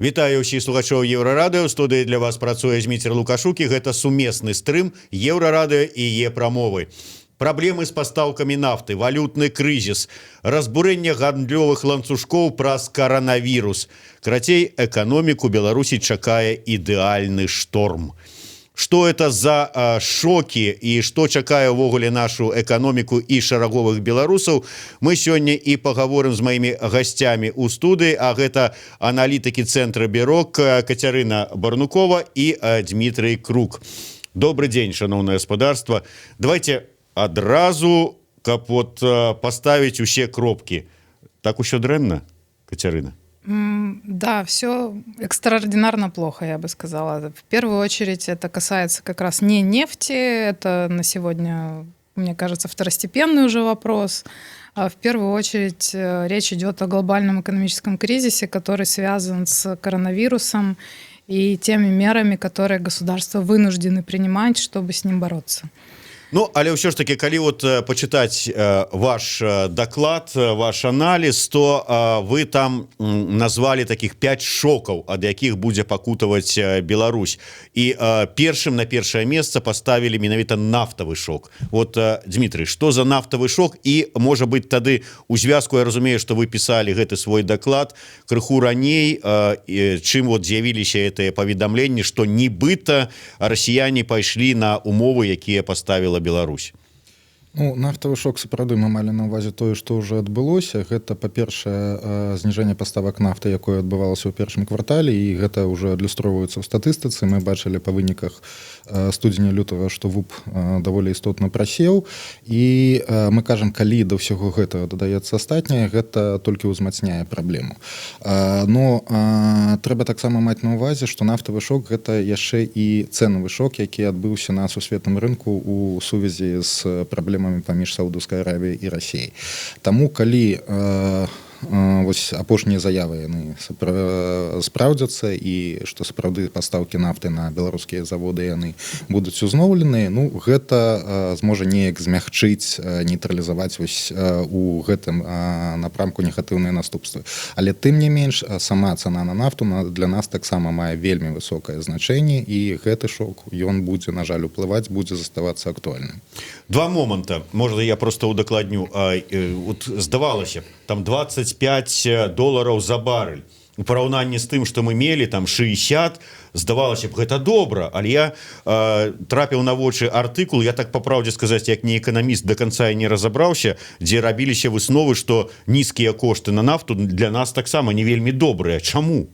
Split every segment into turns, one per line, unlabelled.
Вітаю ўсіх слухачоў Еўрарадыё. Студыі для вас працуе Зміцер Лукашукі. Гэта сумесны стрым Еўрарадыё і Е-прамовы. Праблемы з пастаўкамі нафты, валютны крызіс, разбурэнне гандлёвых ланцужкоў праз каранавірус. Карацей, эканоміку Беларусі чакае ідэальны шторм. Што это за шокі і што чакае ўвогуле нашу эканоміку і шараговых беларусаў, мы сёння і пагаворым з маімі гасцямі ў студыі, а гэта аналітыкі цэнтра Бюрок Кацярына Барнукова і Дмітрый Крук. Добрый дзень, шаноўнае гаспадарства. Давайте адразу, каб паставіць усе кропкі. Так усё дрэнна, Кацярына?
Да, все экстраординарно плохо, я бы сказала. В первую очередь это касается как раз не нефти, это на сегодня, мне кажется, второстепенный уже вопрос. А в первую очередь речь идет о глобальном экономическом кризисе, который связан с коронавирусом и теми мерами, которые государства вынуждены принимать, чтобы с ним бороться.
Ну, але ўсё ж таки, калі почитать ваш доклад, ваш анализ, то вы там назвали таких 5 шокаў, ад якіх будзе пакутаваць Беларусь. І першым на першае месца поставили менавіта нафтавы шок. Дмитрий, что за нафтавы шок? І, можа быть, тады у звязку, я разумею, что вы писали гэты свой доклад крыху раней, чым з'явіліся гэтыя паведамленні, што нібыта расіяне пайшлі на умовы, якія поставила Беларусь.
Ну, нафтавы шок, сапраўды, мы малі на ўвазе тое, што ўжо адбылося. Гэта, па-першае, зніжэнне паставак нафты, якое адбывалася ў першым квартале, і гэта ўжо адлюстроўваецца ў статыстыцы. Мы бачылі па выніках студзеня-лютага, што ВУП даволі істотна прасеў. І мы кажам, калі да ўсяго гэтага дадаецца астатняе, гэта толькі ўзмацняе праблему. Но трэба таксама маць на ўвазе, што нафтавы шок гэта яшчэ і цэнавы шок, які адбыўся на сусветным рынку ў сувязі з праблемамі паміж Саудаўскай Аравіяй і Расіяй. Таму, калі апошнія заявы яны спраўдзяцца і што сапраўды пастаўкі нафты на беларускія заводы яны будуць узноўленыя, ну, гэта зможа неяк змягчыць, нейтралізаваць у гэтым напрамку негатыўныя наступствы. Але тым не менш, сама цана на нафту для нас таксама мае вельмі высокае значэнне, і гэты шок, ён будзе, на жаль, уплываць, будзе заставацца актуальным.
Два момента, можна я просто удакладню. Здавалася, там $25 за барель. У параўнанні з тым, што мы мелі, там 60, здавалася б, гэта добра, але я трапіў на вочы артыкул, я так па праўдзе сказаць, як не эканаміст, да канца і не разабраўся, дзе рабіліся высновы, што нізкія кошты на нафту для нас таксама не вельмі добрыя. Чаму?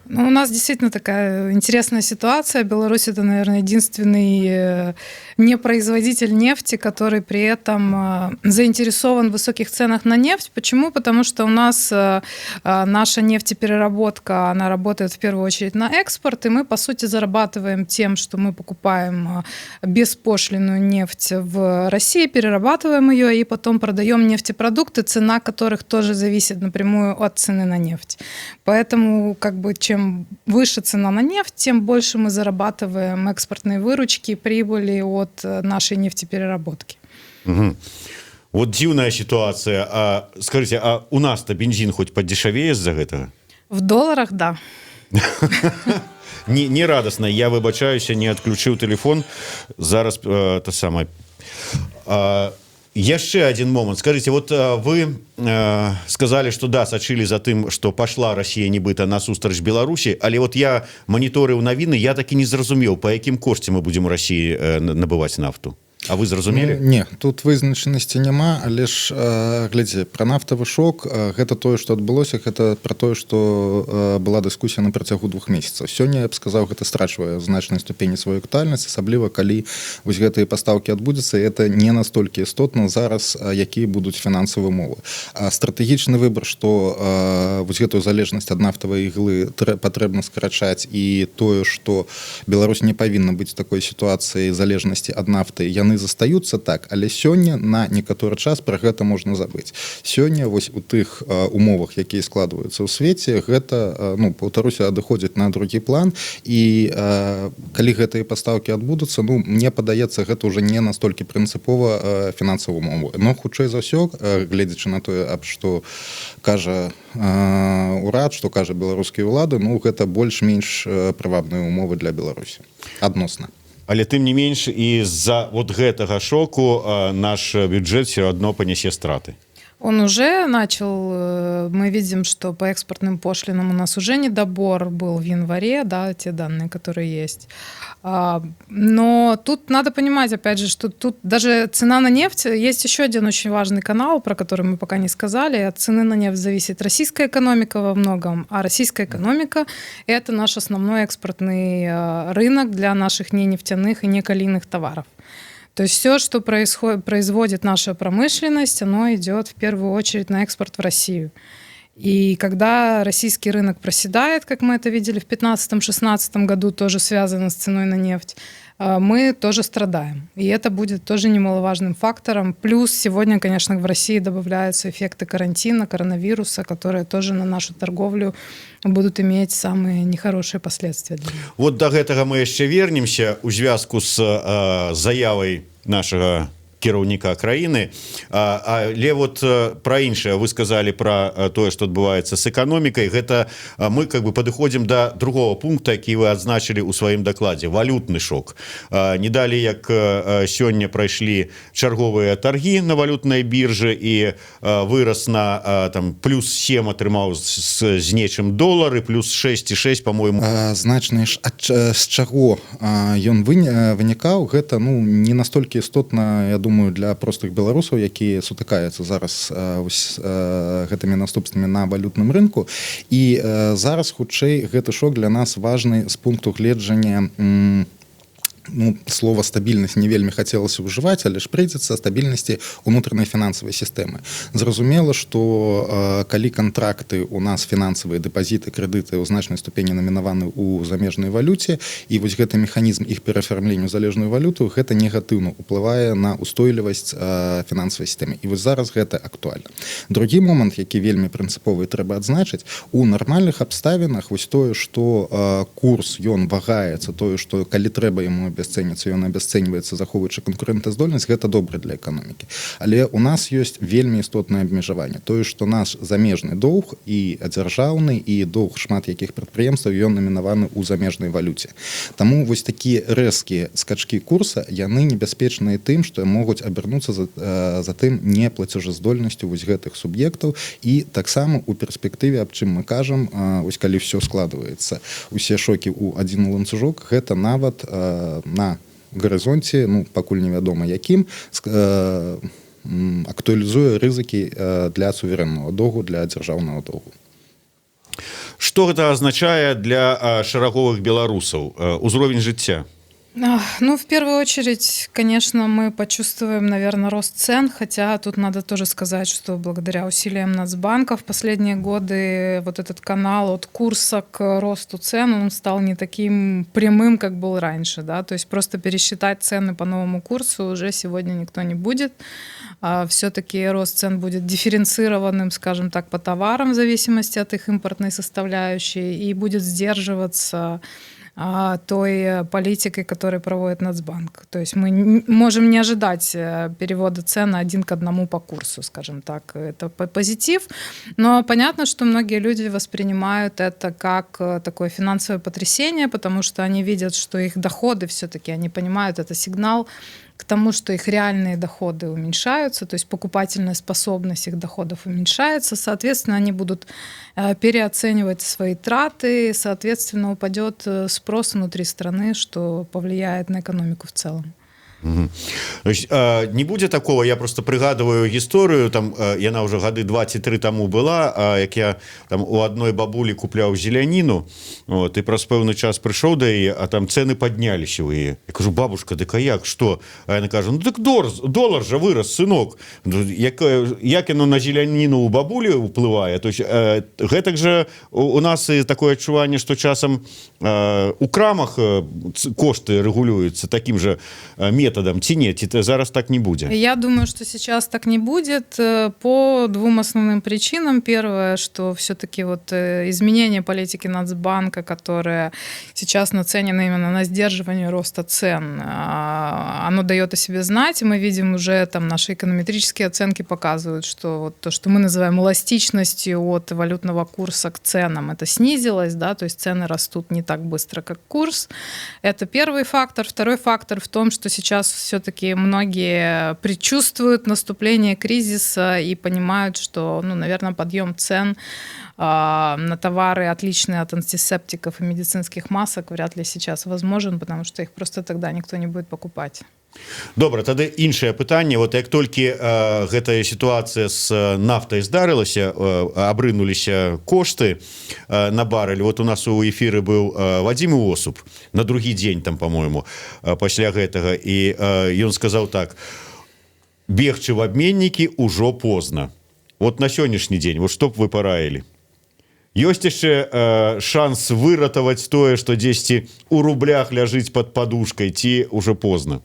Ну, у нас действительно такая интересная ситуация. Беларусь — это, наверное, единственный непроизводитель нефти, который при этом заинтересован в высоких ценах на нефть. Почему? Потому что у нас наша нефтепереработка, она работает в первую очередь на экспорт, и мы, по сути, зарабатываем тем, что мы покупаем беспошлинную нефть в России, перерабатываем ее и потом продаем нефтепродукты, цена которых тоже зависит напрямую от цены на нефть. Поэтому, чем выше цена на нефть, тем больше мы зарабатываем экспортной выручки, прибыли от нашей нефтепереработки.
Угу. Вот дзіўная ситуация. Скажите, а у нас-то бензин хоть подешевее из-за гэтага?
В долларах, да.
Не радостно. Я выбачаюся, не отключил телефон. Зараз то самое. Яшчэ один момент. Скажите, вы сказали, что да, сачылі за тым, что пошла Россия нібыта насустрач Беларусі, але я моніторыў навіны, я так і не зразумеў, по якім кошце мы будем у России набываць нафту. А вы зразумелі?
Не, тут вызначанасці няма, але ж, глядзі, пра нафтавы шок, гэта тое, што адбылося, гэта пра тое, што была дыскусія на працягу 2 месяцаў. Сёння, я б сказаў, гэта страчвае значнай ступені сваю актуальнасць, асабліва, калі гэтыя пастаўкі адбудзецца, і гэта не настолькі істотна зараз, якія будуць фінансавыя умовы. Стратэгічны выбар, што гэтую залежнасць ад нафтавай іглы патрэбна скарачаць, і тое, што Беларусь не павінна быць у такой сітуацыі залежнасці ад нафты, яны яны застаюцца так, але сёння на некаторы час пра гэта можна забыць. Сёння вось у тых умовах, якія складваюцца ў свеце, гэта, ну, паўтаруся, адыходзіць на другі план, і калі гэтыя пастаўкі адбудуцца, ну, мне падаецца, гэта ўжо не настолькі прынцыпова фінансавую умову. Но хутчэй за ўсё, гледзячы на тое, аб што кажа урад, што кажа беларускія ўлады, ну, гэта больш-менш прывабныя умовы для Беларусі. Адносна.
Але тым не менш, і з-за вот гэтага шоку наш бюджет все равно понесе страты.
Он уже начал, мы видим, что по экспортным пошлинам у нас уже недобор был в январе, да, те данные, которые есть. Но тут надо понимать, опять же, что тут даже цена на нефть, есть еще один очень важный канал, про который мы пока не сказали. От цены на нефть зависит российская экономика во многом, а российская экономика – это наш основной экспортный рынок для наших ненефтяных и некалийных товаров. То есть все, что производит наша промышленность, оно идет в первую очередь на экспорт в Россию. И когда российский рынок проседает, как мы это видели в 2015-2016 году, тоже связано с ценой на нефть, мы тоже страдаем. И это будет тоже немаловажным фактором. Плюс сегодня, конечно, в России добавляются эффекты карантина, коронавируса, которые тоже на нашу торговлю будут иметь самые нехорошие последствия.
Вот до гэтага мы яшчэ вернемся у звязку з заявай нашага кіраўніка краіны. Але вот пра іншае вы сказалі пра тое, што адбываецца з эканомікай. Гэта мы как бы падыходзім да другого пункта, які вы адзначылі ў сваім дакладзе. Валютны шок. Не далі, як сёння прайшлі чарговыя таргі на валютнай біржы, і вырас на там плюс 7 атрымаў з нечым долары, плюс 6,6, по-моему.
Значна з чаго ён вынікаў, гэта, ну, не настолькі істотна, я думаю, для простых беларусаў, якія сутыкаюцца зараз гэтымі наступствамі на валютным рынку. І зараз, хутчэй, гэты шок для нас важны з пункту гледжання, ну, слова стабільнасць не вельмі хацелася ўжываць, але ж прыйдзецца стабільнасці ўнутранай фінансавай сістэмы. Зразумела, што калі кантракты у нас фінансавыя дэпазіты, крэдыты ў значнай ступені намінаваны ў замежнай валюце, і вось гэты механізм іх пераафармлення ў залежную валюту, гэта негатыўна ўплывае на устойлівасць фінансавай сістэмы. І вось зараз гэта актуальна. Другі момант, які вельмі прынцыповы трэба адзначыць, у нармальных абставінах вось тое, што курс ён вагаецца, тое, што калі трэба яму абясцэніцца, ён абясцэньваецца, захоўваючы канкурэнтаздольнасць, гэта добра для эканомікі. Але у нас ёсць вельмі істотнае абмежаванне. Тое, што наш замежны доўг і дзяржаўны, і доўг шмат якіх прадпрыемстваў, ён намінаваны ў замежнай валюце. Таму вось такія рэзкія скачкі курса, яны небяспечныя тым, што могуць абернуцца затым неплацежаздольнасцю вось гэтых суб'ектаў, і таксама у перспектыве, аб чым мы кажам, вось калі ўсё складваецца, усе шокі ў адзін ланцужок, гэта нават на гарызонце, ну, пакуль невядома якім, актуалізуе рызыкі для суверэннага доўгу, для дзяржаўнага доўгу.
Што гэта азначае для шараговых беларусаў? Узровень жыцця?
Ну, в первую очередь, конечно, мы почувствуем, наверное, рост цен, хотя тут надо тоже сказать, что благодаря усилиям Нацбанка в последние годы вот этот канал от курса к росту цен, он стал не таким прямым, как был раньше, да, то есть просто пересчитать цены по новому курсу уже сегодня никто не будет. Все-таки рост цен будет дифференцированным, скажем так, по товарам в зависимости от их импортной составляющей, и будет сдерживаться той политикой, которую проводит Нацбанк. То есть мы можем не ожидать перевода цен 1 к 1 по курсу, скажем так. Это позитив. Но понятно, что многие люди воспринимают это как такое финансовое потрясение, потому что они видят, что их доходы все-таки, они понимают, это сигнал к тому, что их реальные доходы уменьшаются, то есть покупательная способность их доходов уменьшается, соответственно, они будут переоценивать свои траты, соответственно, упадет спрос внутри страны, что повлияет на экономику в целом.
Не будзе такого, я просто прыгадываю гісторыю, там яна ўжо гады 2 ці 3 таму была, як я там у адной бабулі купляў зеляніну, вот, і праз пэўны час прыйшоў да яе, а там цэны падняліся ў яе. Я кажу: бабушка, дык а як, што? А яна кажа: ну дык долар жа вырас, сынок. Як яно на зеляніну у бабулі ўплывае? То есть гэтак жа у нас і такое адчуванне, што часам у крамах кошты рэгулююцца такім жа метадам, методам ці не, ці зараз так не будзе?
Я думаю, что сейчас так не будет по двум основным причинам. Первое, что все-таки вот изменение политики Нацбанка, которое сейчас нацелено именно на сдерживание роста цен, оно дает о себе знать. Мы видим уже, там наши эконометрические оценки показывают, что вот то, что мы называем эластичностью от валютного курса к ценам, это снизилось, да, то есть цены растут не так быстро, как курс. Это первый фактор. Второй фактор в том, что сейчас все-таки многие предчувствуют наступление кризиса и понимают, что, ну, наверное, подъем цен на товары, отличные от антисептиков и медицинских масок, вряд ли сейчас возможен, потому что их просто тогда никто не будет покупать.
Добра, тады іншае пытанне. Вот як толькі гэтая сітуацыя з нафтай здарылася, абрынуліся кошты на барэль. Вот у нас у эфіры быў Вадзім Іосуп на другі дзень там, по-моему, пасля гэтага, і ён сказаў так: бегчы в абменнікі ўжо позна. Вот на сённяшні дзень, вот што б вы параілі? Ёсць яшчэ шанс выратаваць тое, што дзесьці у рублях ляжыць пад падушкай, ці ўжо позна?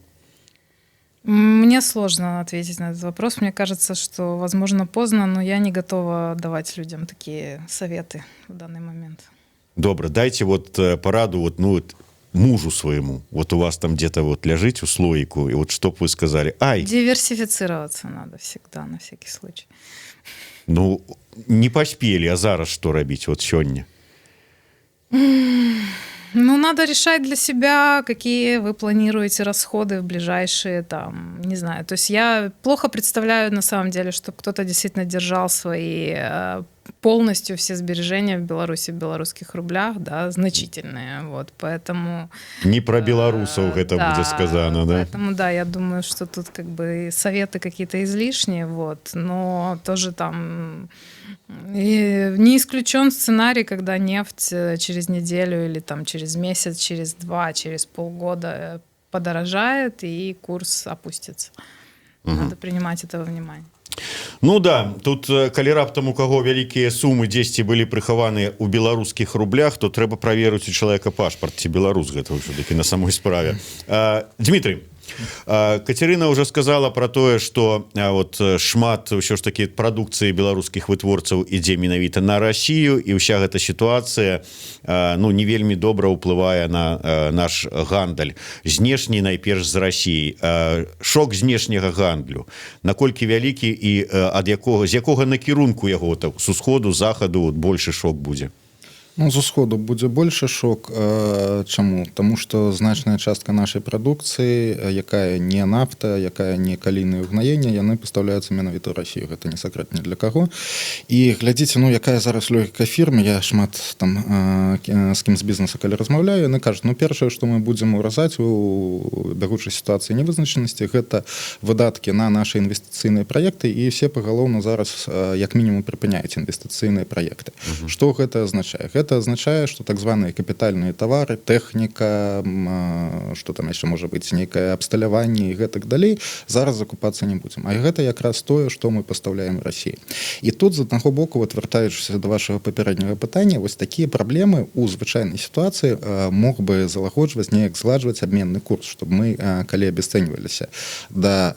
Мне сложно ответить на этот вопрос. Мне кажется, что, возможно, поздно, но я не готова давать людям такие советы в данный момент.
Добра, дайте вот пораду вот, ну, вот, мужу своему. Вот у вас там где-то вот ляжить у слоику, и вот что б вы сказали? Ай!
Диверсифицироваться надо всегда, на всякий случай.
Ну, не поспели, а зараз что робить вот сёння?
Ну, надо решать для себя, какие вы планируете расходы в ближайшие, там, не знаю. То есть я плохо представляю, на самом деле, чтобы кто-то действительно держал свои полностью все сбережения в Беларуси в белорусских рублях, да, значительные, вот, поэтому...
Не про белорусов это
да,
будет сказано, да?
Поэтому, да, я думаю, что тут как бы советы какие-то излишние, вот, но тоже там... И не исключен сценарий, когда нефть через неделю или там через месяц, через 2, через полгода подорожает и курс опустится. Надо принимать это во внимание.
Ну да, тут калі раптам у каго вялікія сумы дзесьці былі прыхаваныя ў беларускіх рублях, то трэба праверыць у чалавека пашпарт, ці беларус гэта ўсё-такі на самой справе. Дмітрий, Катерина уже сказала про тое, что вот шмат ўсё ж таки прадукцыі беларускіх вытворцаў ідзе менавіта на Россию, і ўся гэта сітуацыя, ну, не вельмі добра ўплывае на наш гандаль знешні, найперш з Россией. Шок знешняга гандлю наколькі вялікі і з якога накірунку яго так, з усходу, захаду больше шок будзе?
Ну, з усходу будзе больше шок. Чаму? Таму што значная частка нашай прадукцыі, якая не нафта, якая не калійнае ўгнаенне, яны пастаўляюцца менавіта ў Расію. Гэта не сакрэт ні для каго. І глядзіце, ну, якая зараз логіка фірмы. Я шмат там з кім з бізнеса калі размаўляю, яны кажуць, ну, першае, што мы будзем уразаць у бягучай сітуацыі невызначанасці, гэта выдаткі на нашы інвестыцыйныя праекты, і все пагалоўна зараз як мінімум прыпыняюць інвестыцыйныя праекты. Што гэта азначае? Гэта означае, что так званыя капітальныя тавары, тэхніка, что там яшчэ можа быць, нейкае абсталяванне і гэтак далей, зараз закупацца не будзем. А гэта якраз тое, што мы пастаўляем Расіі. І тут з аднаго боку, вот вяртаючыся да вашага папярэдняга пытання, вось такія праблемы ў звычайнай сітуацыі мог бы залагоджваць, неяк згладжваць абменны курс, чтобы мы, калі абясцэньваліся да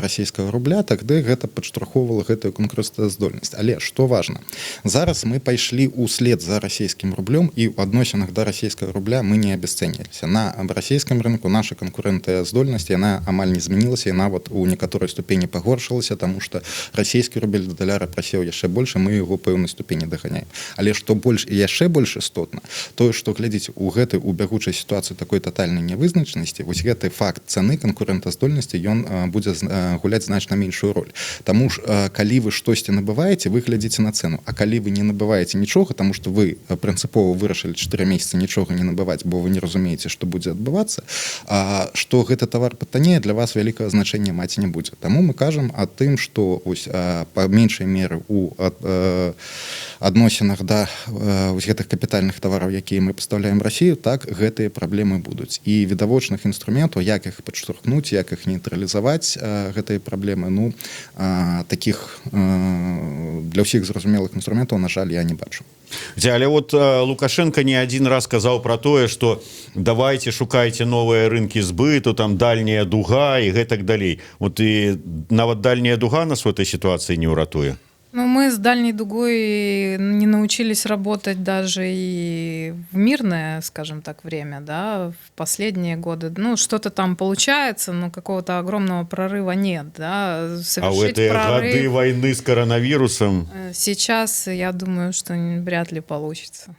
расійскага рубля, тады гэта падштурхоўвала гэтую конкурентаздольнасць. Але што важна, зараз мы пайшлі ўслед за расійскім рублем, і ў адносінах да расійскага рубля мы не абясцэніліся. На расійскім рынку наша канкурэнтаздольнасць, яна амаль не змянілася, і нават у некаторай ступені пагоршылася, таму што расійскі рубель да даляра прасеў яшчэ больш, мы яго пэўнай ступені даганяем. Але што больш і яшчэ больш істотна, тое, што, глядзіце, у гэтай у бягучай сітуацыі такой татальнай нявызначанасці, вось гэты факт цаны канкурэнтаздольнасці, ён будзе гуляць значна меншую роль. Таму ж, калі вы штосьці набываеце, вы глядзіце на цэну, а калі вы не набываеце нічога, таму што вы прынцыпова вырашылі 4 месяцы нічога не набываць, бо вы не разумееце, што будзе адбывацца, што гэты тавар патаннее, для вас вялікага значэння маць не будзе. Таму мы кажам о тым, што ось па меншай меры у адносінах да ось гэтых капітальных тавараў, якія мы пастаўляем Расію, так гэтыя праблемы будуць. І відавочных інструментаў, як іх падштурхнуць, як іх нейтралізаваць, гэтыя праблемы, ну, такіх для ўсіх зразумелых інструментаў, на жаль, я не бачу.
Але вот Лукашенко не один раз сказаў про тое, что давайте шукайте новыя рынкі збыту, там дальняя дуга и гэтак далей. Вот и нават дальняя дуга нас в этой ситуации не уратуе.
Ну, мы с дальней дугой не научились работать даже и в мирное, скажем так, время, да, в последние годы. Ну, что-то там получается, но какого-то огромного прорыва нет, да.
А в эти годы войны с коронавирусом?
Сейчас, я думаю, что вряд ли получится.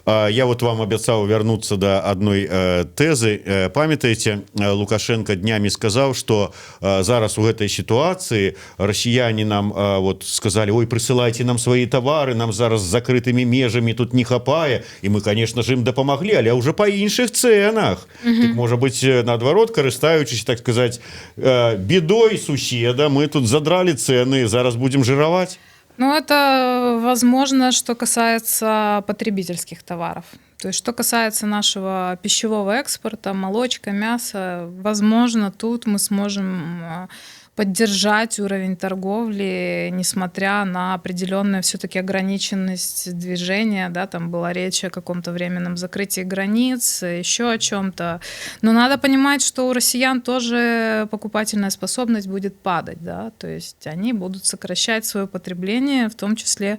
Я вот вам обяцаў вернуться до одной тэзы. Памятаеце, Лукашенко днями сказал, что зараз у этой ситуации россияне нам вот сказали: ой, присылайте нам свои товары, нам зараз с закрытыми межами тут не хапае. И мы, конечно же, им допомогли, але уже по іншых ценах. Так, может быть, наоборот, карыстаючись, так сказать, бедой суседа, мы тут задрали цены, зараз будем жировать?
Ну, это возможно, что касается потребительских товаров. То есть, что касается нашего пищевого экспорта, молочка, мяса, возможно, тут мы сможем поддержать уровень торговли, несмотря на определенную все-таки ограниченность движения, да, там была речь о каком-то временном закрытии границ, еще о чем-то. Но надо понимать, что у россиян тоже покупательная способность будет падать, да, то есть они будут сокращать свое потребление, в том числе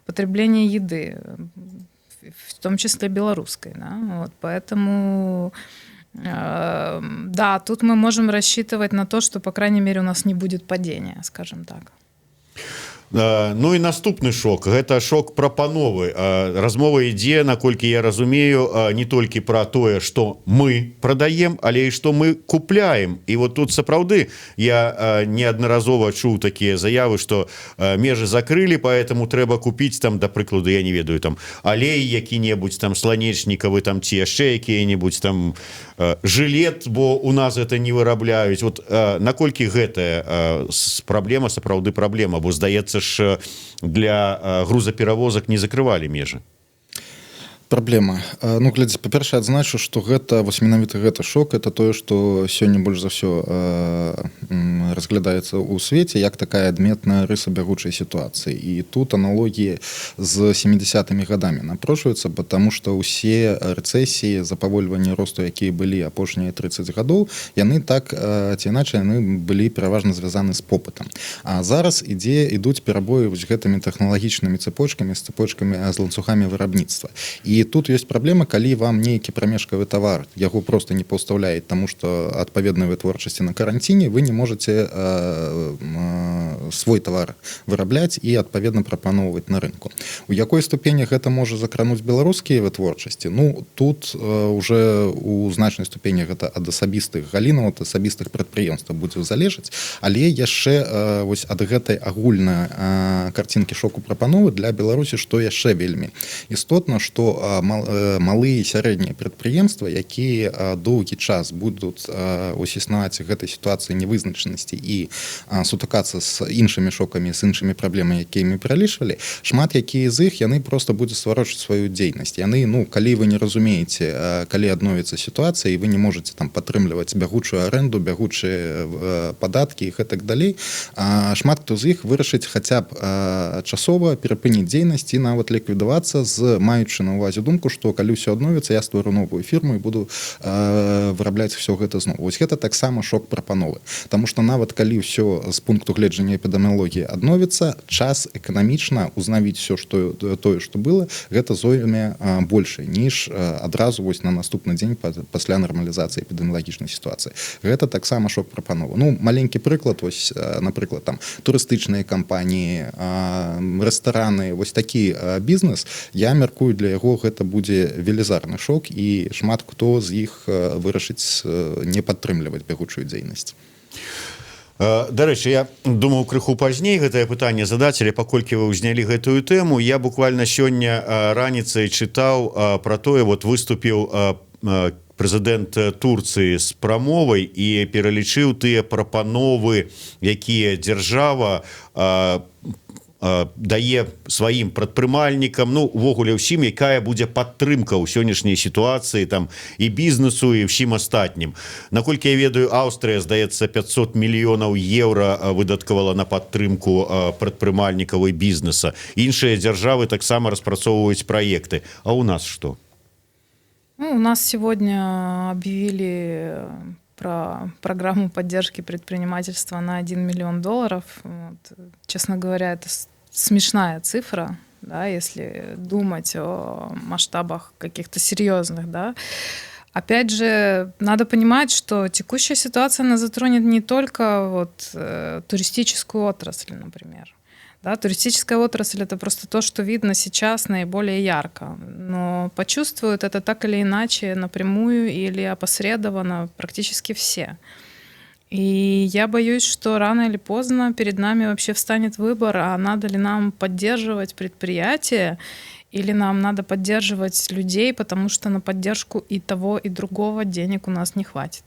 потребление еды, в том числе белорусской, да, вот, поэтому... Да, тут мы можем рассчитывать на то, что, по крайней мере, у нас не будет падения, скажем так.
Ну і наступны шок, гэта шок прапановы. Размова ідзе, наколькі я разумею, не толькі пра тое, што мы прадаем, але і што мы купляем. І вот тут сапраўды я неаднаразова чуў такія заявы, што межы закрылі, поэтому трэба купіць там, да прыкладу, я не ведаю, там алей які-небудзь, там сланечнікавы, там ці яшчэ якія-небудзь там жылет, бо у нас гэта не вырабляюць. Вот наколькі гэтая праблема сапраўды праблема, бо здаецца ж для грузаперавозак не закрывалі межы.
Праблема. Ну, глядзі, па-першае, адзначу, што гэта, вось менавіта гэты шок, это тое, што сёння больш за ўсё разглядаецца ў свеце як такая адметная рыса бягучай сітуацыі. І тут аналогіі з 70-ми гадамі напрошваюцца, потому што ўсе рэцэсіі, запавольванні росту, якія былі апошнія 30 гадоў, яны так ці іначай яны былі пераважна звязаны з попытам. А зараз ідуць перабоі вось гэтымі тэхналагічнымі цепочкамі, з цепочкамі, з ланцугамі вырабніцтва. І тут ёсць праблема, калі вам нейкі прамежкавы тавар, яго просто не паўстаўляюць, таму што адпаведнай вытворчасці на каранціне вы не можете свой тавар вырабляць і адпаведна прапаноўваць на рынку. У якой ступені гэта можа закрануць беларускія вытворчасці? Ну, тут уже у значнай ступені гэта ад асабістых галінаў, ад асабістых прадпрыемстваў будзе залежаць, але яшчэ вось ад гэтай агульнай карцінкі шоку прапановы для Беларусі, што яшчэ вельмі істотна, што малыя і сярэднія прадпрыемствы, якія доўгі час будуць існаваць гэтай сітуацыі невызначанасці і сутыкацца з іншымі шокамі, з іншымі праблемамі, якія мы пералічвалі, шмат якія з іх яны проста будуць стварочваць сваю дзейнасць. Яны, ну, калі вы не разумееце, калі адновіцца сітуацыя і вы не можаце там падтрымліваць бягучую арэнду, бягучыя падаткі і гэтак далей, шмат хто з іх вырашыць хаця б часова перапыніць дзейнасць і нават ліквідавацца, маючы на ўвазе думку, што калі ўсё адновіцца, я створу новую фірму і буду вырабляць все гэта зноў. Вось гэта таксама шок прапановы. Таму што нават калі ўсё з пункту гледжання эпідэміялогіі адновіцца, час эканамічна узнавіць все тое, што было, гэта зойме большай, ніж адразу вось на наступны дзень пасля нармалізацыі эпідэміялагічнай сітуацыі. Гэта таксама шок прапановы. Ну, маленькі прыклад, вось, напрыклад, там турыстычныя кампаніі, рэстараны, вось такі бізнес, я мяркую, для яго гэта будзе велізарны шок і шмат хто з іх вырашыць не падтрымліваць бягучую дзейнасць.
Дарэчы, я думаў крыху пазней гэтае пытанне задаць, але паколькі вы ўзнялі гэтую тэму, я буквально сёння раніцай чытаў пра тое, вот выступіў прэзідэнт Турцыі з прамовай і пералічыў тыя прапановы, якія дзяржава дае сваім прадпрымальнікам, ну увогуле ўсім, якая будзе падтрымка ў сённяшняй сітуацыі там і бізнесу і ўсім астатнім. Наколькі я ведаю, Аўстрыя, здаецца, 500 мільёнаў еўра выдаткавала на падтрымку прадпрымальнікаў і бізнеса. Іншыя дзяржавы таксама распрацоўваюць праекты. А у нас што?
Ну, у нас сегодня объявили про программу поддержки предпринимательства на $1 миллион. Вот. Честно говоря, это смешная цифра, да, если думать о масштабах каких-то серьезных, да. Опять же, надо понимать, что текущая ситуация она затронет не только вот, туристическую отрасль, например. Да, туристическая отрасль — это просто то, что видно сейчас наиболее ярко, но почувствуют это так или иначе напрямую или опосредованно практически все. И я боюсь, что рано или поздно перед нами вообще встанет выбор, а надо ли нам поддерживать предприятия или нам надо поддерживать людей, потому что на поддержку и того, и другого денег у нас не хватит.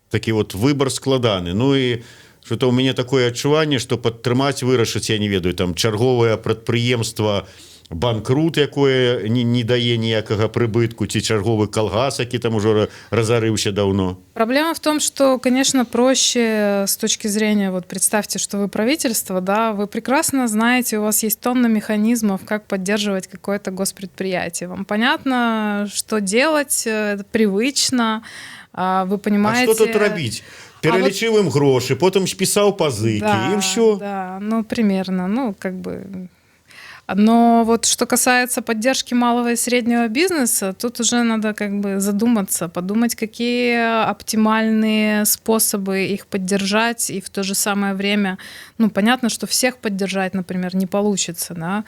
Такі вот выбор складаны. Ну і что-то у мяне такое адчуванне, што падтрымаць вырашыць, я не ведаю, там чарговае прадпрыемства банкрут, якое не дае ніякага прыбытку, ці чарговы калгас, які там ужо разарыўся даўно.
Проблема в том, что, конечно, проще с точки зрения, вот представьте, что вы правительство, да, вы прекрасно знаете, у вас есть тонна механизмов, как поддерживать какое-то госпредприятие. Вам понятно, что делать, это привычно, вы понимаете...
А что тут робить? Пералічыў ім грошы, потым спісаў пазыкі,
да,
і ўсё.
Да, ну, примерно, ну, как бы... Но вот что касается поддержки малого и среднего бизнеса, тут уже надо как бы задуматься, подумать, какие оптимальные способы их поддержать, и в то же самое время, ну, понятно, что всех поддержать, например, не получится, да,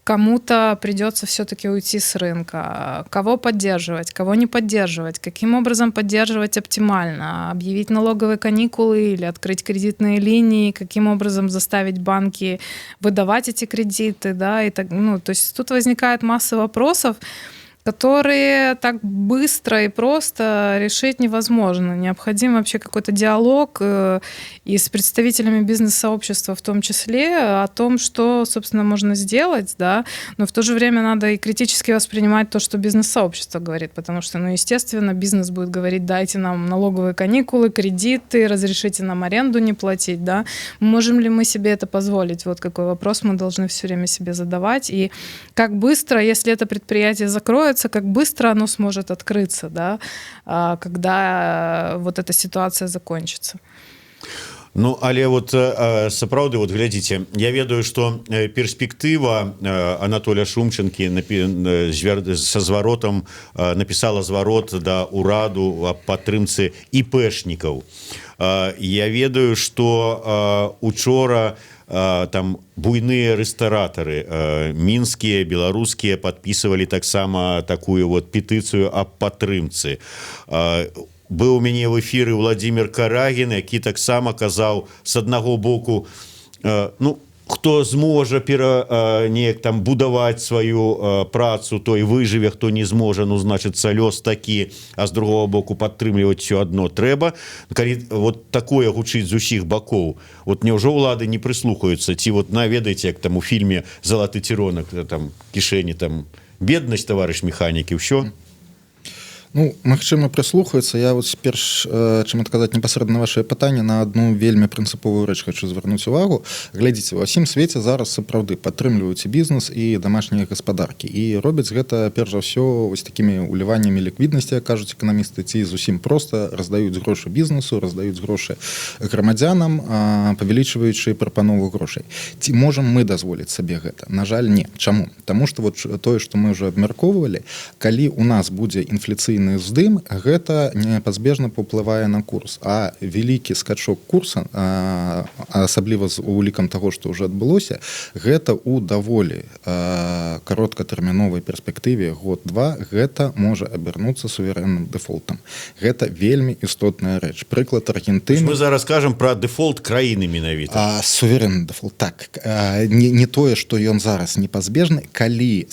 кому-то придется все-таки уйти с рынка. Кого поддерживать, кого не поддерживать, каким образом поддерживать оптимально, объявить налоговые каникулы или открыть кредитные линии, каким образом заставить банки выдавать эти кредиты, да, и так, ну, то есть тут возникает масса вопросов, которые так быстро и просто решить невозможно. Необходим вообще какой-то диалог и с представителями бизнес-сообщества в том числе о том, что, собственно, можно сделать, да, но в то же время надо и критически воспринимать то, что бизнес-сообщество говорит, потому что, ну, естественно, бизнес будет говорить: дайте нам налоговые каникулы, кредиты, разрешите нам аренду не платить, да. Можем ли мы себе это позволить? Вот какой вопрос мы должны все время себе задавать. И как быстро, если это предприятие закроется, как быстро оно сможет открыться, да, когда вот эта ситуация закончится.
Ну, але вот сапраўды, вот глядзіце, я ведаю, што перспектыва Анатолія Шумченкі са зваротам напісала зварот да ўраду аб падтрымцы іпэшнікаў. Я ведаю, што учора там буйныя рэстаратары мінскія, беларускія падпісывалі таксама такую вот петыцыю аб падтрымцы. Быў у мяне в эфіры Владимир Карагін, які таксама казаў, з аднаго боку, ну, хто зможа неяк там будаваць сваю працу, той выжыве, хто не зможа, ну, значыцца, лёс такі, а з другого боку падтрымліваць все адно трэба. Калі вот такое гучыць з усіх бакоў, вот няўжо ўлады не прыслухаюцца, ці вот наведаеце, як там у фільме «Залаты ціронак», там кішэні, там беднасць, таварыш механік, і ўсё.
Ну, магчыма, прыслухаюцца. Я вот перш, чым адказаць непасрэдна на вашае пытанне, на одну вельмі прынцыповую рэч хочу звярнуць увагу. Глядзіце, ва ўсім свеце зараз сапраўды падтрымліваюць і бізнес, і дамашнія гаспадаркі. І робяць гэта, перш за ўсё, вось такімі уліваннямі ліквіднасці, як кажуць эканамісты, ці зусім проста раздаюць грошы бізнесу, раздаюць грошы грамадзянам, павялічваючы прапанову грошай. Ці можам мы дазволіць сабе гэта? На жаль, не. Чаму? Таму што вот тое, што мы ўжо абмяркоўвалі, калі у нас будзе інфляцыйны здым, гэта непазбежна паўплывае на курс. А вялікі скачок курса, асабліва з улікам таго, што ўжо адбылося, гэта ў даволі кароткатэрміновай перспектыве год-два, гэта можа абярнуцца суверэнным дэфолтам. Гэта вельмі істотная рэч. Прыклад Аргентыны.
Мы зараз кажам пра дэфолт краіны менавіта.
Суверэнны дэфолт, так. Не тое, што ён зараз непазбежны, калі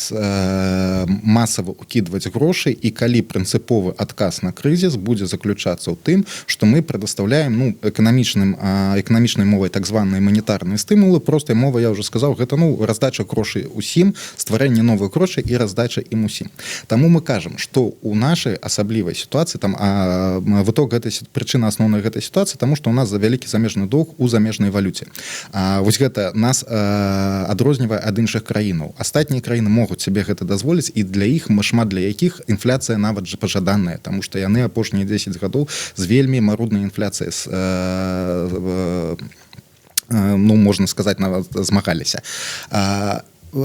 масава ўкідваць грошы і калі прынцыпова прынцыповы адказ на крызіс будзе заключацца ў тым, што мы прадастаўляем эканамічнай мовай так званыя манетарныя стымулы. Простай мовай, я ўжо сказаў, гэта раздача грошай усім, стварэнне новых грошай і раздача ім усім. Таму мы кажам, што ў нашай асаблівай сітуацыі выток гэтай прычына асноўнай гэтай сітуацыі, таму што ў нас вялікі замежны доўг у замежнай валюце. Вось гэта нас адрознівае ад іншых краінаў. Астатнія краіны могуць сабе гэта дазволіць, і для іх шмат для якіх інфляцыя нават жа пажаданая, таму што яны апошнія 10 гадоў з вельмі маруднай інфляцыяй можна сказаць, нават змагаліся.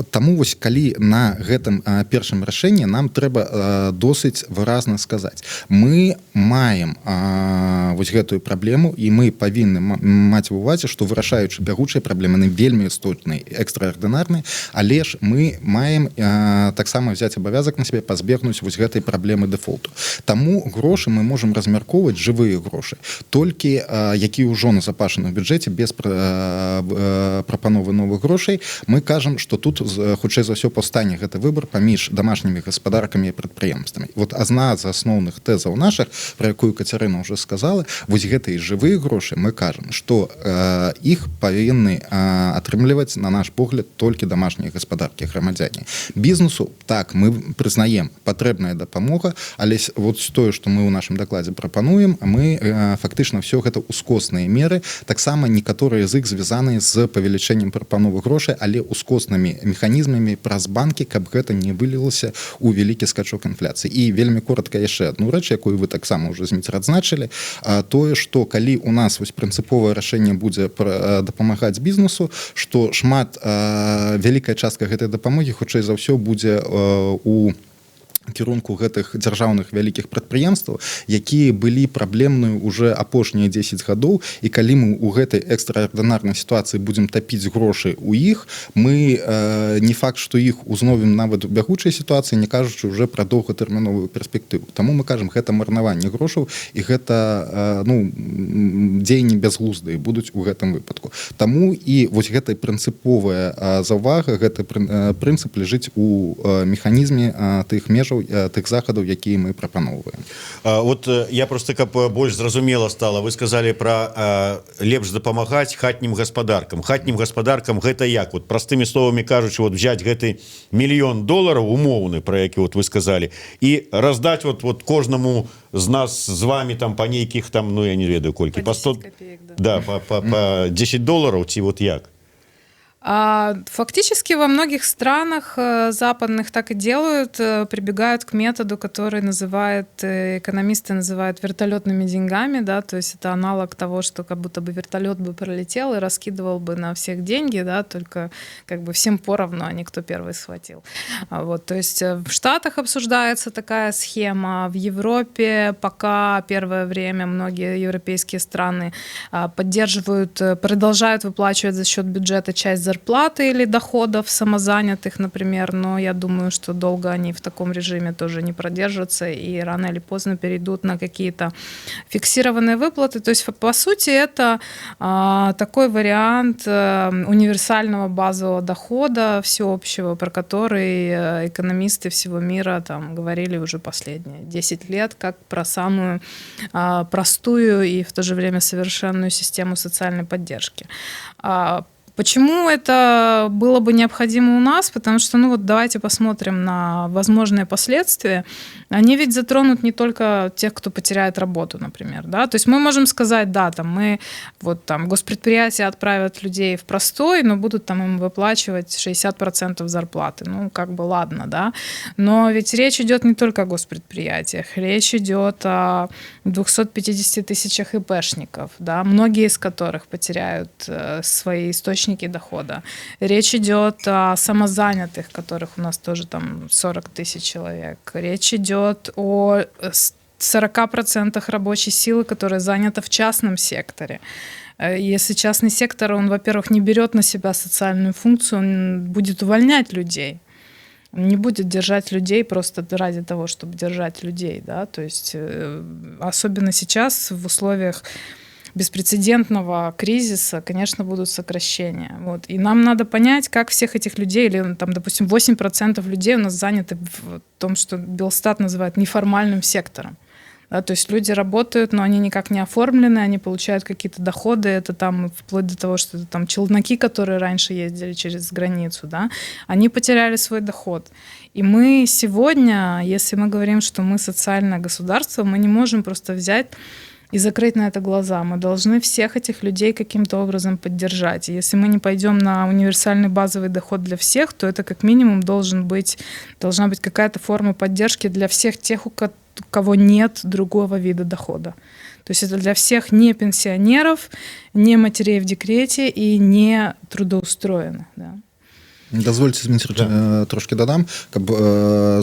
Таму вось калі на гэтым першым рашэнні нам трэба досыць выразна сказаць, мы маем вось гэтую праблему, і мы павінны маць ва ўвазе, што вырашаючы бягучыя праблемы, яны вельмі істотныя, экстраардынарныя, але ж мы маем таксама взяць абавязак на сябе пазбегнуць вось гэтай праблемы дэфолту. Таму грошы мы можам размяркоўваць, жывыя грошы, толькі якія ўжо назапашаны ў бюджэце без прапановы новых грошай. Мы кажам, што тут хутчэй за ўсё паўстане гэты выбар паміж дамашнімі гаспадаркамі і прадпрыемствамі. Вот адна з асноўных тэзаў нашых, пра якую Кацярына ўжо сказала, вось гэтыя жывыя грошы, мы кажам, што іх павінны атрымліваць, на наш погляд, толькі дамашнія гаспадаркі, грамадзяне. Бізнесу, так, мы прызнаем, патрэбная дапамога, але вот тое, што мы ў нашым дакладзе прапануем, мы фактычна ўсё гэта ускосныя меры, таксама некаторыя з іх звязаныя з павелічэннем прапановых грошай, але ускоснымі механізмамі праз банкі, каб гэта не вылілася ў вялікі скачок інфляцыі. І вельмі коротка яшчэ адну рэч, якую вы таксама ўжо Зміцер адзначылі, тое, што калі у нас вось прынцыповае рашэнне будзе дапамагаць бізнесу, што шмат вялікая частка гэтай дапамогі хутчэй за ўсё будзе у кірунку гэтых дзяржаўных вялікіх прадпрыемстваў, якія былі праблемныя уже апошнія 10 гадоў, і калі мы ў гэтай экстраардынарнай сітуацыі будзем тапіць грошы ў іх, мы не факт, што іх узновім нават у бягучай сітуацыі, не кажучы уже пра доўгатэрміновую перспектыву. Таму мы кажам, гэта марнаванне грошаў, і гэта дзеянні бязглуздыя будуць у гэтым выпадку. Таму і вось гэтая прынцыповая заўвага, гэты прынцып ляжыць у механізме тых межаў, тых захадаў, якія мы прапаноўваем.
Вот я просто, каб больш зразумела стала, вы сказали пра лепш дапамагаць хатнім гаспадаркам. Хатнім гаспадаркам гэта як? Вот простымі словамі кажучы, вот взять гэты $1 000 000 умоўны, пра які вот вы сказали, і раздаць вот кожнаму з нас з вами там па нейкіх там, я не ведаю колькі,
по 10 копеек,
да, по $10, ці вот як?
Фактически во многих странах западных так и делают, прибегают к методу, который экономисты называют вертолетными деньгами, да, то есть это аналог того, что как будто бы вертолет бы пролетел и раскидывал бы на всех деньги, да, только как бы всем поровну, а не кто первый схватил. Вот, то есть в Штатах обсуждается такая схема, в Европе пока первое время многие европейские страны продолжают выплачивать за счет бюджета часть зарплаты или доходов самозанятых, например, но я думаю, что долго они в таком режиме тоже не продержатся и рано или поздно перейдут на какие-то фиксированные выплаты. То есть, по сути, это такой вариант универсального базового дохода всеобщего, про который экономисты всего мира там говорили уже последние 10 лет, как про самую простую и в то же время совершенную систему социальной поддержки. Почему это было бы необходимо у нас? Потому что, давайте посмотрим на возможные последствия. Они ведь затронут не только тех, кто потеряет работу, например, да. То есть мы можем сказать, да, госпредприятия отправят людей в простой, но будут там им выплачивать 60% зарплаты. Ладно, да. Но ведь речь идет не только о госпредприятиях, речь идет о 250 тысячах ИПшников, да, многие из которых потеряют свои источники дохода. Речь идет о самозанятых, которых у нас тоже там 40 тысяч человек. Речь идет о 40% рабочей силы, которая занята в частном секторе. Если частный сектор, он, во-первых, не берет на себя социальную функцию, он будет увольнять людей. Он не будет держать людей просто ради того, чтобы держать людей, да, то есть особенно сейчас в условиях беспрецедентного кризиса, конечно, будут сокращения. Вот. И нам надо понять, как всех этих людей, или, там, допустим, 8% людей у нас заняты в том, что Белстат называет неформальным сектором. Да, то есть люди работают, но они никак не оформлены, они получают какие-то доходы, это там вплоть до того, что это там челноки, которые раньше ездили через границу, да, они потеряли свой доход. И мы сегодня, если мы говорим, что мы социальное государство, мы не можем просто взять и закрыть на это глаза. Мы должны всех этих людей каким-то образом поддержать. И если мы не пойдем на универсальный базовый доход для всех, то это как минимум должна быть какая-то форма поддержки для всех тех, у кого нет другого вида дохода. То есть это для всех не пенсионеров, не матерей в декрете и не трудоустроенных. Да.
Дазвольце Дмітрий, трошки дадам, каб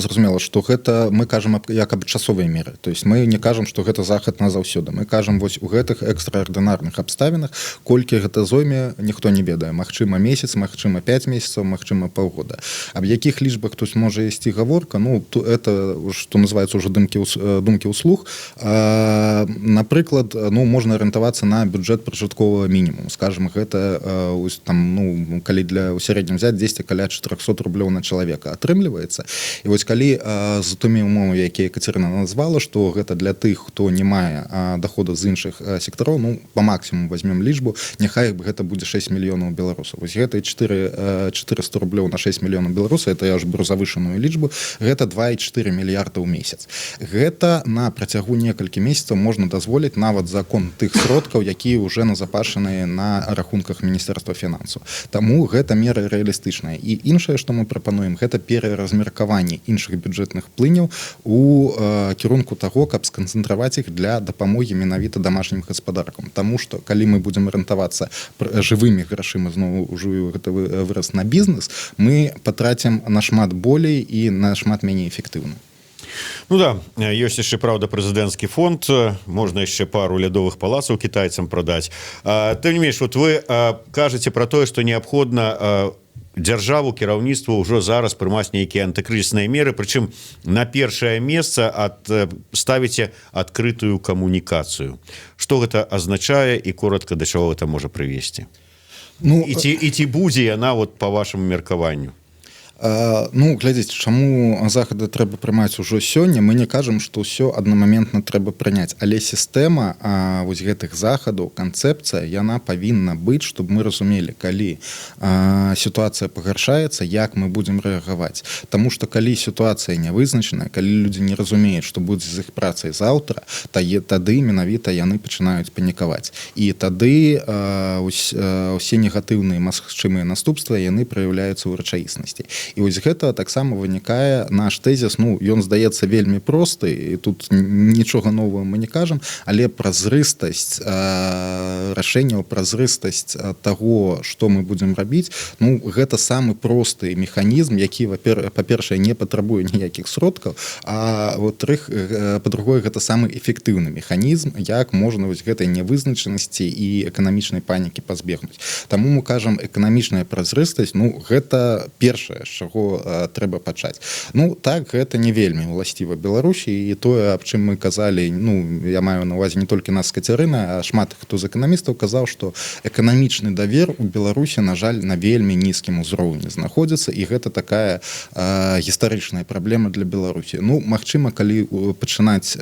зразумела, што гэта мы кажам як аб часовыя меры. То есть мы не кажам, што гэта захад назаўсёды. Мы кажам вось у гэтых экстраардынарных абставінах, колькі гэта зойме, ніхто не ведае. Магчыма месяц, магчыма 5 месяцаў, магчыма паўгода. Аб якіх лічбах тут можа ісці гаворка, ну это што называецца ўжо думкі ўслух. Напрыклад, ну можна арыентавацца на бюджэт пражытковага мінімуму. Скажем, гэта там, ну калі для ў сярэднім взять 10 каля 400 рублёў на чалавека атрымліваецца. І вось калі з тымі умовамі, якія Кацярына назвала, што гэта для тых, хто не мае доходу з іншых сектараў, ну па максімуму возьмем лічбу, няхай гэта будзе 6 мільёнаў беларусаў. Вось гэта 400 рублёў на 6 мільёнаў беларусаў, это я ж беру завышаную лічбу, гэта 2,4 мільярда ў месяц. Гэта на працягу некалькі месяцаў можна дазволіць нават закон тых сродкаў, якія ўжо назапашаныя на рахунках Міністэрства фінансаў. Таму гэта мера рэалістычная. І іншае, што мы прапануем, гэта пераразмеркаванне іншых бюджэтных плыняў у кірунку таго, каб сканцэнтраваць іх для дапамогі менавіта дамашнім гаспадаркам. Таму што калі мы будзем арыентавацца жывымі грашыма, зноў ужываю гэта выраз, на бізнес, мы патрацім нашмат болей і нашмат меней эфектыўна.
Ну да, ёсць яшчэ, праўда, прэзідэнцкі фонд, можна яшчэ пару лядовых палацаў кітайцам прадаць. Тым не менш, вот вы кажаце пра тое, што неабходна дзяржаву, кіраўніцтва ўжо зараз прымаць нейкія антыкрызісныя меры, прычым на першае месца ставіце адкрытую камунікацыю. Што гэта азначае і коротка да чаго гэта можа прывесці? Ну, і ці будзе яна вот па вашаму меркаванню?
Ну, глядзіце, чаму захады трэба прымаць ужо сёння, мы не кажам, што ўсё аднамаментна трэба прыняць, але сістэма вось гэтых захадаў, канцэпцыя, яна павінна быць, чтобы мы разумелі, калі сітуацыя пагаршаецца, як мы будзем рэагаваць. Таму што калі сітуацыя не вызначаная, калі людзі не разумеюць, што будзе з іх працай заўтра, тады менавіта яны пачынаюць панікаваць. І тады усе негатыўныя магчымыя наступствы, яны праяўляюцца ў рэчаіснасці. І вось гэта таксама вынікае наш тэзіс, ну ён здаецца вельмі просты, і тут нічога новага мы не кажам, але празрыстасць рашэнняў, празрыстасць таго, што мы будзем рабіць, ну гэта самы просты механізм, які па-першае не патрабуе ніякіх сродкаў, а па-другое гэта самы эфектыўны механізм, як можна вось гэтай нявызначанасці і эканамічнай панікі пазбегнуць. Таму мы кажам, эканамічная празрыстасць, ну гэта першае, чаго трэба пачаць. Ну так, гэта не вельмі уласціва Беларусі, і тое, аб чым мы казалі, ну я маю на увазе не толькі нас Кацярына, а шмат хто з эканамістаў казаў, што эканамічны давер у Беларусі, на жаль, на вельмі нізкім узроўні знаходзіцца, і гэта такая гістарычная праблема для Беларусі. Ну магчыма, калі пачынаць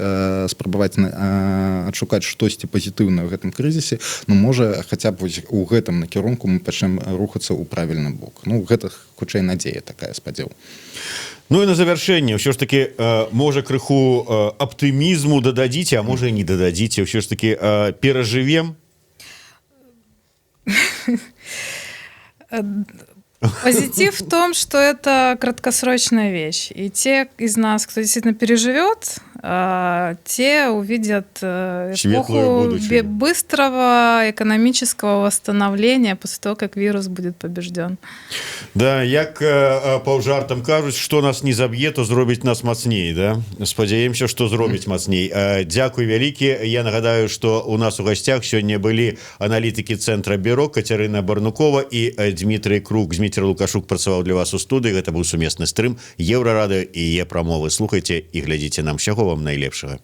спрабаваць адшукаць штосьці пазітыўнае ў гэтым крызісе, ну можа хаця б вось у гэтым накірунку мы пачнем рухацца ў правільны бок. Ну гэта хутчэй надзея такая, спадзеў.
Ну і на завяршэнне ўсё ж таки можа крыху аптымізму дададзіце, а можа і не дададзіце, ўсё ж таки перажывем.
Позитив в том, что это краткосрочная вещь. И те из нас, кто действительно переживет, те увидят эпоху быстрого экономического восстановления после того, как вирус будет побежден.
Да, як паўжартам кажуць, што нас не заб'е, то зробіць нас мацней, да? Спадзяемся, што зробіць мацней. Дзякуй вялікі. Я нагадаю, што у нас у гасцях сёння былі аналітыкі цэнтра Бюро Кацярына Барнукова і Дмітрый Крук. Дмітрий Лукашук працаваў для вас у студыі. Гэта быў сумесны стрым Еўрарадыё і Е-прамовы. Слухайце і глядзіце нам. Усяго вам найлепшага.